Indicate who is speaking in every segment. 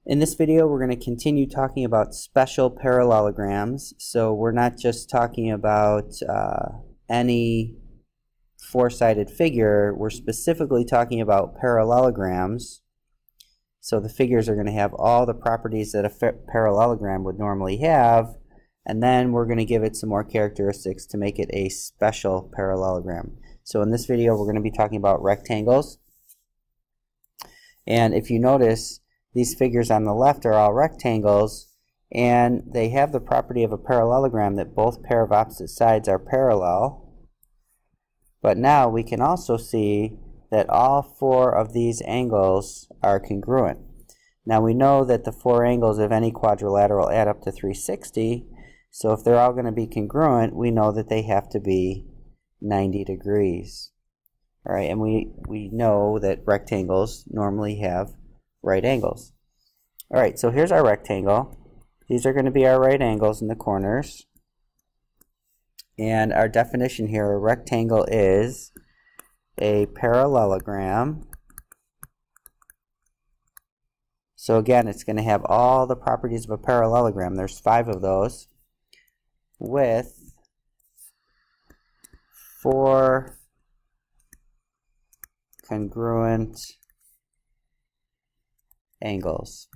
Speaker 1: In this video, we're going to continue talking about special parallelograms. So we're not just talking about any four-sided figure, we're specifically talking about parallelograms. So the figures are going to have all the properties that a parallelogram would normally have, and then we're going to give it some more characteristics to make it a special parallelogram. So in this video, we're going to be talking about rectangles. And if you notice, these figures on the left are all rectangles, and they have the property of a parallelogram that both pair of opposite sides are parallel. But now we can also see that all four of these angles are congruent. Now we know that the four angles of any quadrilateral add up to 360, so if they're all going to be congruent, we know that they have to be 90 degrees. All right, and we know that rectangles normally have right angles. All right, so here's our rectangle. These are going to be our right angles in the corners. And our definition here, a rectangle is a parallelogram. So again, it's going to have all the properties of a parallelogram. There's 5 of those with 4 congruent angles.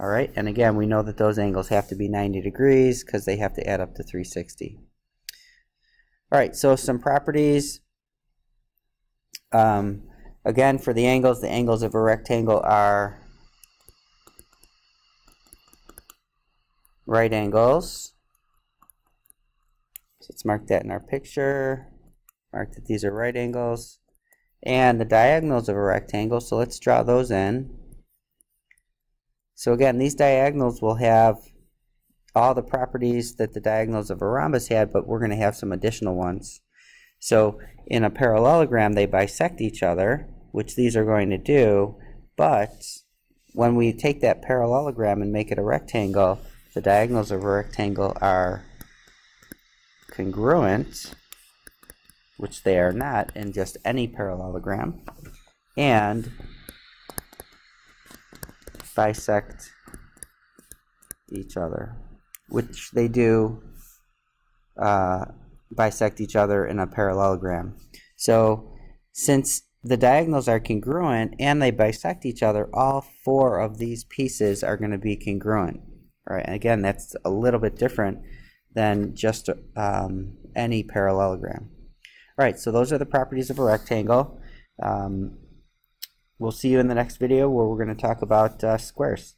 Speaker 1: All right, and again, we know that those angles have to be 90 degrees because they have to add up to 360. All right, so some properties. Again, for the angles of a rectangle are right angles. So let's mark that in our picture. Mark that these are right angles. And the diagonals of a rectangle, so let's draw those in. So again, these diagonals will have all the properties that the diagonals of a rhombus had, but we're going to have some additional ones. So in a parallelogram, they bisect each other, which these are going to do, but when we take that parallelogram and make it a rectangle, the diagonals of a rectangle are congruent, which they are not in just any parallelogram, and bisect each other, which they do bisect each other in a parallelogram. So since the diagonals are congruent and they bisect each other, all 4 of these pieces are going to be congruent. All right, and again, that's a little bit different than just any parallelogram. All right, so those are the properties of a rectangle. We'll see you in the next video where we're going to talk about squares.